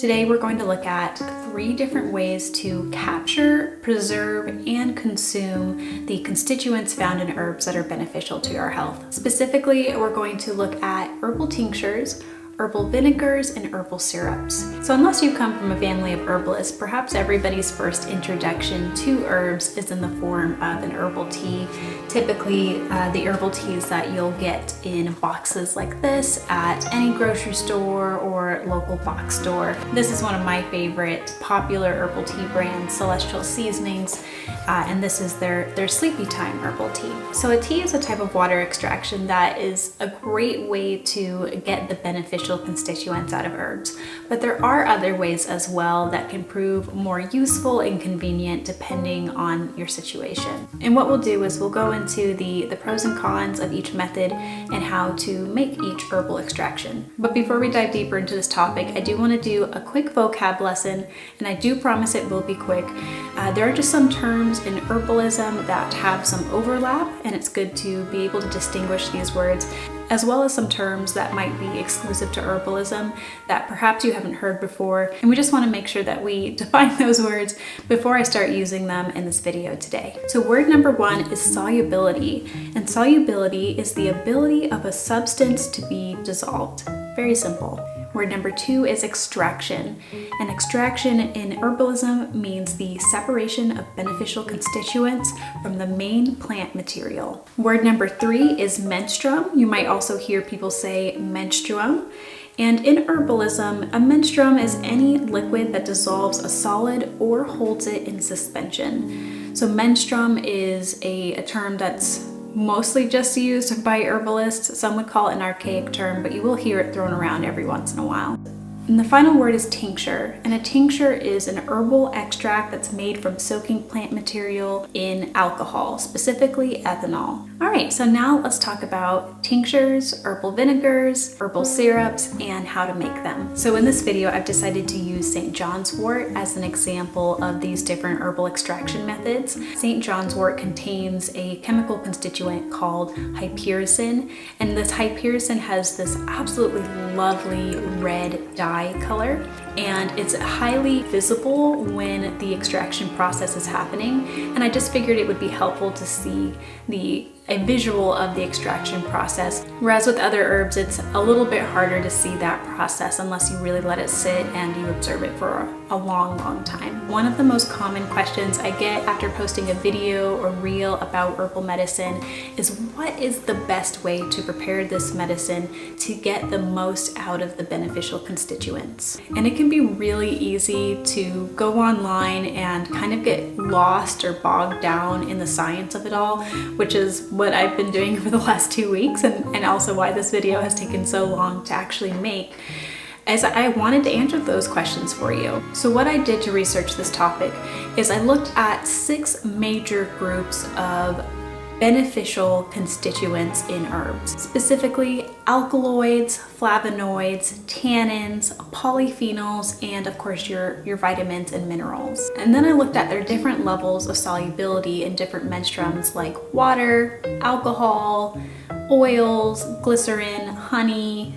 Today we're going to look at 3 different ways to capture, preserve, and consume the constituents found in herbs that are beneficial to our health. Specifically, we're going to look at herbal tinctures, herbal vinegars, and herbal syrups. So unless you come from a family of herbalists, perhaps everybody's first introduction to herbs is in the form of an herbal tea. Typically, the herbal teas that you'll get in boxes like this at any grocery store or local box store. This is one of my favorite popular herbal tea brands, Celestial Seasonings, and this is their Sleepy Time herbal tea. So a tea is a type of water extraction that is a great way to get the beneficial constituents out of herbs, but there are other ways as well that can prove more useful and convenient depending on your situation. And what we'll do is we'll go into the pros and cons of each method and how to make each herbal extraction. But before we dive deeper into this topic, I do want to do a quick vocab lesson, and I do promise it will be quick. There are just some terms in herbalism that have some overlap, and it's good to be able to distinguish these words, as well as some terms that might be exclusive to herbalism that perhaps you haven't heard before. And we just want to make sure that we define those words before I start using them in this video today. So word number 1 is solubility. And solubility is the ability of a substance to be dissolved. Very simple. Word number 2 is extraction. And extraction in herbalism means the separation of beneficial constituents from the main plant material. Word number 3 is menstruum. You might also hear people say menstruum. And in herbalism, a menstruum is any liquid that dissolves a solid or holds it in suspension. So menstruum is a term that's mostly just used by herbalists. Some would call it an archaic term, but you will hear it thrown around every once in a while. And the final word is tincture. And a tincture is an herbal extract that's made from soaking plant material in alcohol, specifically ethanol. All right, so now let's talk about tinctures, herbal vinegars, herbal syrups, and how to make them. So in this video, I've decided to use St. John's wort as an example of these different herbal extraction methods. St. John's wort contains a chemical constituent called hypericin, and this hypericin has this absolutely lovely red dye color, and it's highly visible when the extraction process is happening. And I just figured it would be helpful to see a visual of the extraction process. Whereas with other herbs, it's a little bit harder to see that process unless you really let it sit and you observe it for a long time. One of the most common questions I get after posting a video or reel about herbal medicine is, what is the best way to prepare this medicine to get the most out of the beneficial constituents? And it can be really easy to go online and kind of get lost or bogged down in the science of it all, which is what I've been doing for the last 2 weeks, and also why this video has taken so long to actually make, as I wanted to answer those questions for you. So what I did to research this topic is I looked at 6 major groups of beneficial constituents in herbs, specifically alkaloids, flavonoids, tannins, polyphenols, and of course your vitamins and minerals. And then I looked at their different levels of solubility in different menstruums like water, alcohol, oils, glycerin, honey,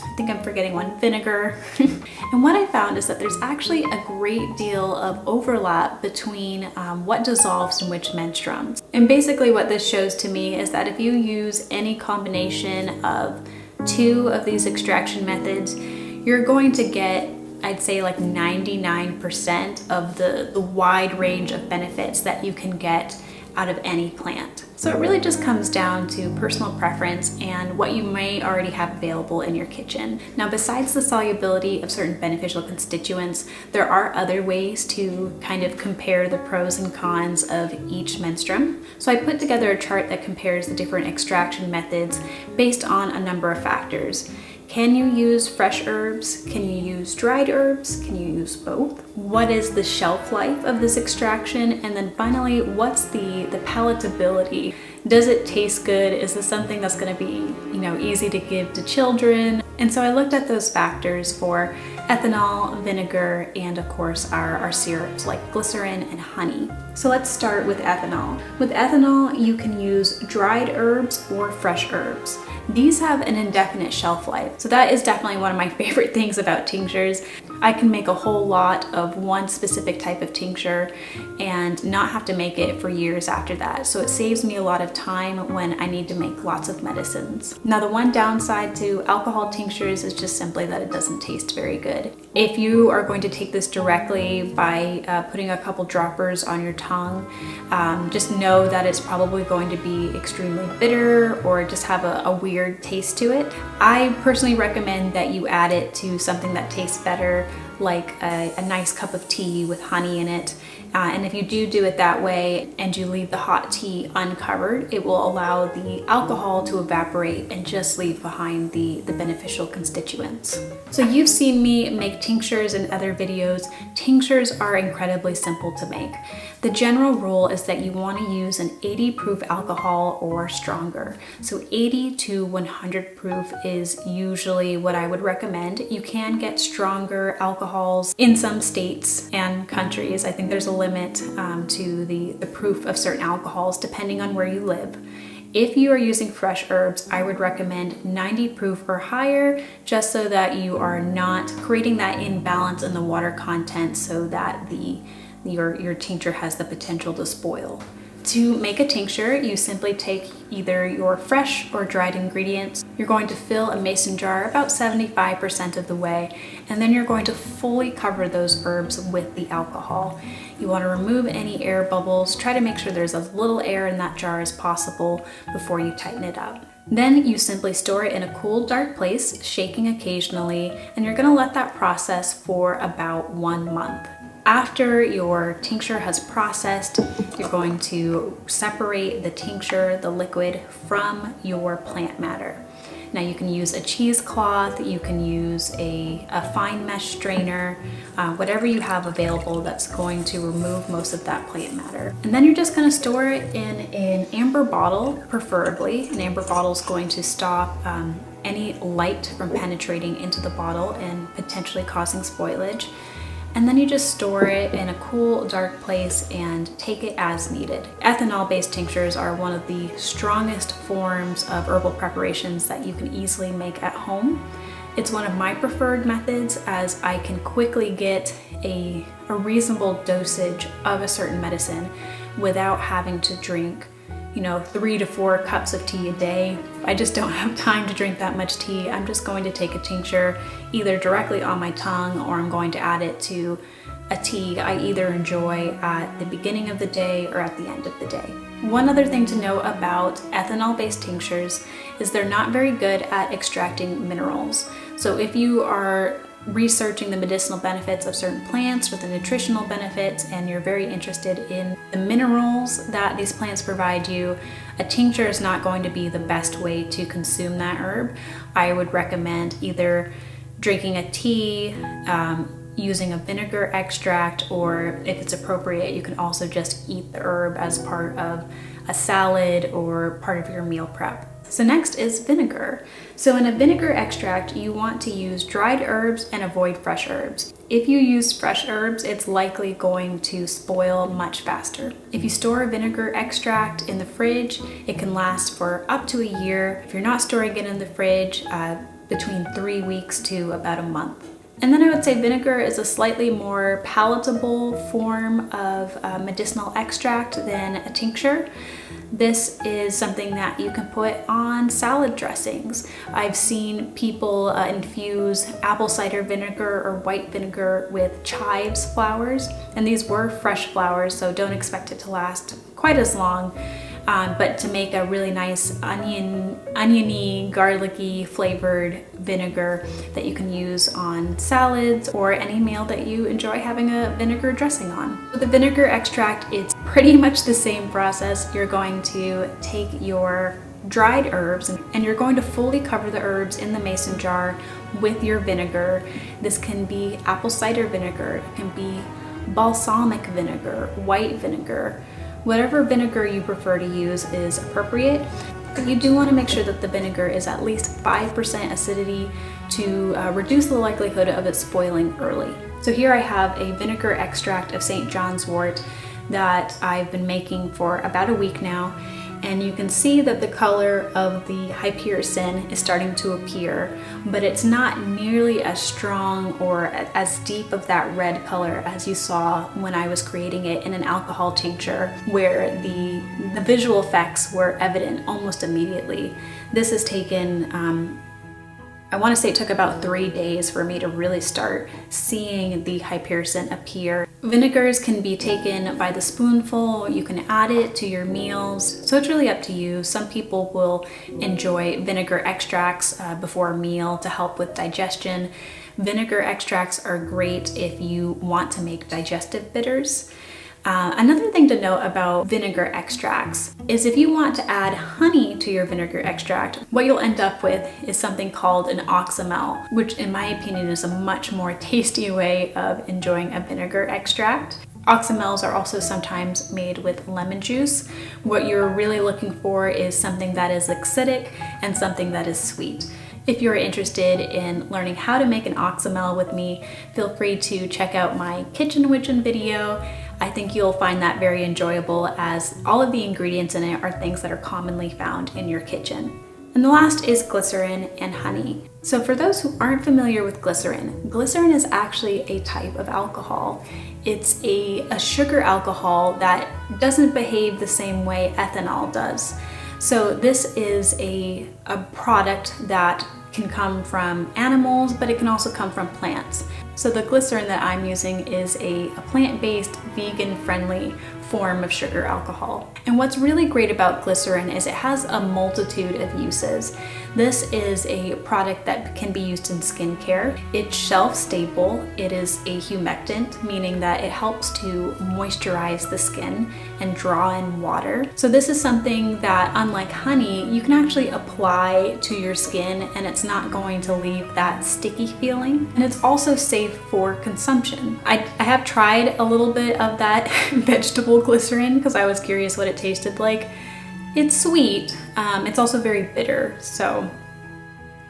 I think I'm forgetting one, vinegar. And what I found is that there's actually a great deal of overlap between what dissolves in which menstruums. And basically what this shows to me is that if you use any combination of 2 of these extraction methods, you're going to get, I'd say, like 99% of the wide range of benefits that you can get out of any plant. So it really just comes down to personal preference and what you may already have available in your kitchen. Now, besides the solubility of certain beneficial constituents, there are other ways to kind of compare the pros and cons of each menstruum. So I put together a chart that compares the different extraction methods based on a number of factors. Can you use fresh herbs? Can you use dried herbs? Can you use both? What is the shelf life of this extraction? And then finally, what's the palatability? Does it taste good? Is this something that's going to be, easy to give to children? And so I looked at those factors for ethanol, vinegar, and of course our syrups like glycerin and honey. So let's start with ethanol. With ethanol, you can use dried herbs or fresh herbs. These have an indefinite shelf life, so that is definitely one of my favorite things about tinctures. I can make a whole lot of one specific type of tincture and not have to make it for years after that, so it saves me a lot of time when I need to make lots of medicines. Now, the one downside to alcohol tinctures is just simply that it doesn't taste very good. If you are going to take this directly by putting a couple droppers on your tongue, just know that it's probably going to be extremely bitter or just have a weird taste to it. I personally recommend that you add it to something that tastes better, like a nice cup of tea with honey in it. And if you do it that way and you leave the hot tea uncovered, it will allow the alcohol to evaporate and just leave behind the beneficial constituents. So you've seen me make tinctures in other videos. Tinctures are incredibly simple to make. The general rule is that you want to use an 80 proof alcohol or stronger. So 80 to 100 proof is usually what I would recommend. You can get stronger alcohols in some states and countries. I think there's a limit to the proof of certain alcohols depending on where you live. If you are using fresh herbs, I would recommend 90 proof or higher, just so that you are not creating that imbalance in the water content so that your tincture has the potential to spoil. To make a tincture, you simply take either your fresh or dried ingredients. You're going to fill a mason jar about 75% of the way, and then you're going to fully cover those herbs with the alcohol. You want to remove any air bubbles. Try to make sure there's as little air in that jar as possible before you tighten it up. Then you simply store it in a cool, dark place, shaking occasionally, and you're going to let that process for about 1 month. After your tincture has processed, you're going to separate the tincture, the liquid, from your plant matter. Now you can use a cheesecloth, you can use a fine mesh strainer, whatever you have available that's going to remove most of that plant matter. And then you're just going to store it in an amber bottle, preferably. An amber bottle is going to stop any light from penetrating into the bottle and potentially causing spoilage. And then you just store it in a cool, dark place and take it as needed. Ethanol-based tinctures are one of the strongest forms of herbal preparations that you can easily make at home. It's one of my preferred methods, as I can quickly get a reasonable dosage of a certain medicine without having to drink 3 to 4 cups of tea a day. I just don't have time to drink that much tea. I'm just going to take a tincture either directly on my tongue, or I'm going to add it to a tea I either enjoy at the beginning of the day or at the end of the day. One other thing to know about ethanol-based tinctures is they're not very good at extracting minerals. So if you are researching the medicinal benefits of certain plants or the nutritional benefits, and you're very interested in the minerals that these plants provide you, a tincture is not going to be the best way to consume that herb. I would recommend either drinking a tea, using a vinegar extract, or if it's appropriate, you can also just eat the herb as part of a salad or part of your meal prep. So next is vinegar. So in a vinegar extract, you want to use dried herbs and avoid fresh herbs. If you use fresh herbs, it's likely going to spoil much faster. If you store a vinegar extract in the fridge, it can last for up to a year. If you're not storing it in the fridge, between 3 weeks to about a month. And then I would say vinegar is a slightly more palatable form of medicinal extract than a tincture. This is something that you can put on salad dressings. I've seen people infuse apple cider vinegar or white vinegar with chives flowers, and these were fresh flowers, so don't expect it to last quite as long. But to make a really nice oniony, garlicky flavored vinegar that you can use on salads or any meal that you enjoy having a vinegar dressing on. With the vinegar extract, it's pretty much the same process. You're going to take your dried herbs and you're going to fully cover the herbs in the mason jar with your vinegar. This can be apple cider vinegar, it can be balsamic vinegar, white vinegar. Whatever vinegar you prefer to use is appropriate. But you do want to make sure that the vinegar is at least 5% acidity to reduce the likelihood of it spoiling early. So here I have a vinegar extract of St. John's wort that I've been making for about a week now, and you can see that the color of the hypericin is starting to appear, but it's not nearly as strong or as deep of that red color as you saw when I was creating it in an alcohol tincture, where the visual effects were evident almost immediately. This has taken I want to say it took about 3 days for me to really start seeing the hypericin appear. Vinegars can be taken by the spoonful, you can add it to your meals, so it's really up to you. Some people will enjoy vinegar extracts before a meal to help with digestion. Vinegar extracts are great if you want to make digestive bitters. Another thing to note about vinegar extracts is if you want to add honey to your vinegar extract, what you'll end up with is something called an Oxymel, which in my opinion is a much more tasty way of enjoying a vinegar extract. Oxymels are also sometimes made with lemon juice. What you're really looking for is something that is acidic and something that is sweet. If you're interested in learning how to make an Oxymel with me, feel free to check out my Kitchen Widgeon video. I think you'll find that very enjoyable, as all of the ingredients in it are things that are commonly found in your kitchen. And the last is glycerin and honey. So for those who aren't familiar with glycerin, glycerin is actually a type of alcohol. It's a sugar alcohol that doesn't behave the same way ethanol does. So this is a product that can come from animals, but it can also come from plants. So the glycerin that I'm using is a plant-based, vegan-friendly form of sugar alcohol. And what's really great about glycerin is it has a multitude of uses. This is a product that can be used in skincare. It's shelf stable. It is a humectant, meaning that it helps to moisturize the skin and draw in water. So this is something that, unlike honey, you can actually apply to your skin and it's not going to leave that sticky feeling. And it's also safe for consumption. I have tried a little bit of that vegetable glycerin because I was curious what it tasted like. It's sweet, it's also very bitter, so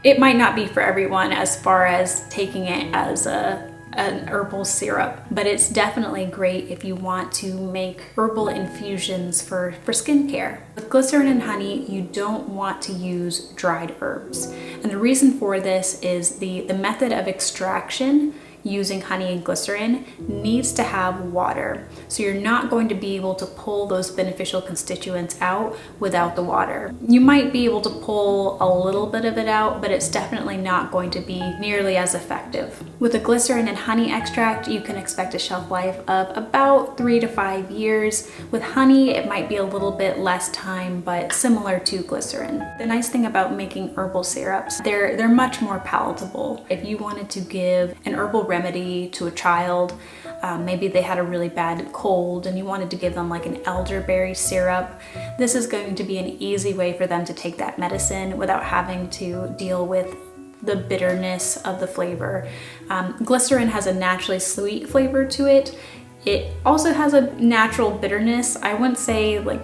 it might not be for everyone as far as taking it as an herbal syrup, but it's definitely great if you want to make herbal infusions for skincare. With glycerin and honey, you don't want to use dried herbs. And the reason for this is the method of extraction using honey and glycerin needs to have water. So you're not going to be able to pull those beneficial constituents out without the water. You might be able to pull a little bit of it out, but it's definitely not going to be nearly as effective. With a glycerin and honey extract, you can expect a shelf life of about 3 to 5 years. With honey, it might be a little bit less time, but similar to glycerin. The nice thing about making herbal syrups, they're much more palatable. If you wanted to give an herbal remedy to a child, maybe they had a really bad cold and you wanted to give them like an elderberry syrup, this is going to be an easy way for them to take that medicine without having to deal with the bitterness of the flavor. Glycerin has a naturally sweet flavor to it. It also has a natural bitterness. I wouldn't say like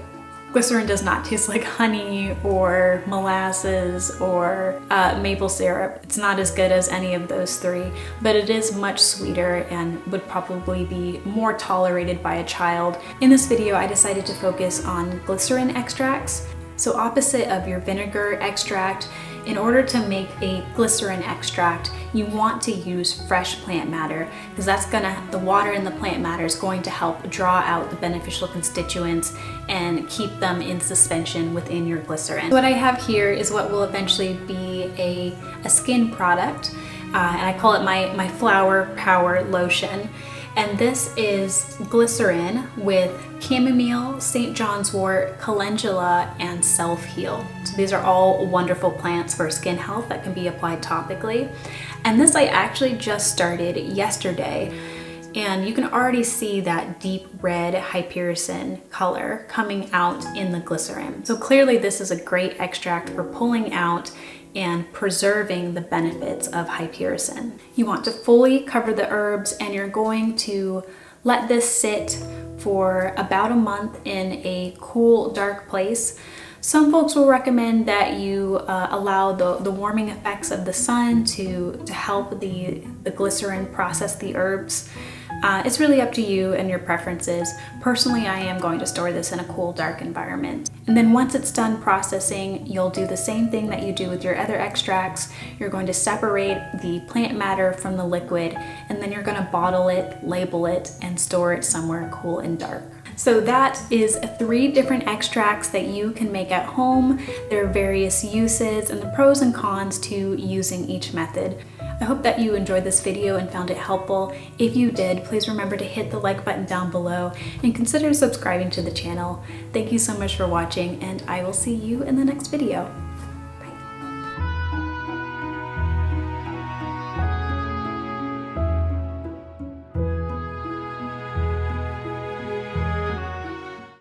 glycerin does not taste like honey or molasses or maple syrup. It's not as good as any of those three, but it is much sweeter and would probably be more tolerated by a child. In this video, I decided to focus on glycerin extracts. So opposite of your vinegar extract, in order to make a glycerin extract, you want to use fresh plant matter, because the water in the plant matter is going to help draw out the beneficial constituents and keep them in suspension within your glycerin. What I have here is what will eventually be a skin product, and I call it my Flower Power Lotion. And this is glycerin with chamomile, St. John's wort, calendula, and self-heal. So these are all wonderful plants for skin health that can be applied topically. And this I actually just started yesterday. And you can already see that deep red hypericin color coming out in the glycerin. So clearly this is a great extract for pulling out and preserving the benefits of hypericin. You want to fully cover the herbs, and you're going to let this sit for about a month in a cool, dark place Some folks will recommend that you allow the warming effects of the sun to help the glycerin process the herbs. It's really up to you and your preferences. Personally, I am going to store this in a cool, dark environment. And then once it's done processing, you'll do the same thing that you do with your other extracts. You're going to separate the plant matter from the liquid, and then you're going to bottle it, label it, and store it somewhere cool and dark. So that is 3 different extracts that you can make at home. There are various uses and the pros and cons to using each method. I hope that you enjoyed this video and found it helpful. If you did, please remember to hit the like button down below and consider subscribing to the channel. Thank you so much for watching, and I will see you in the next video.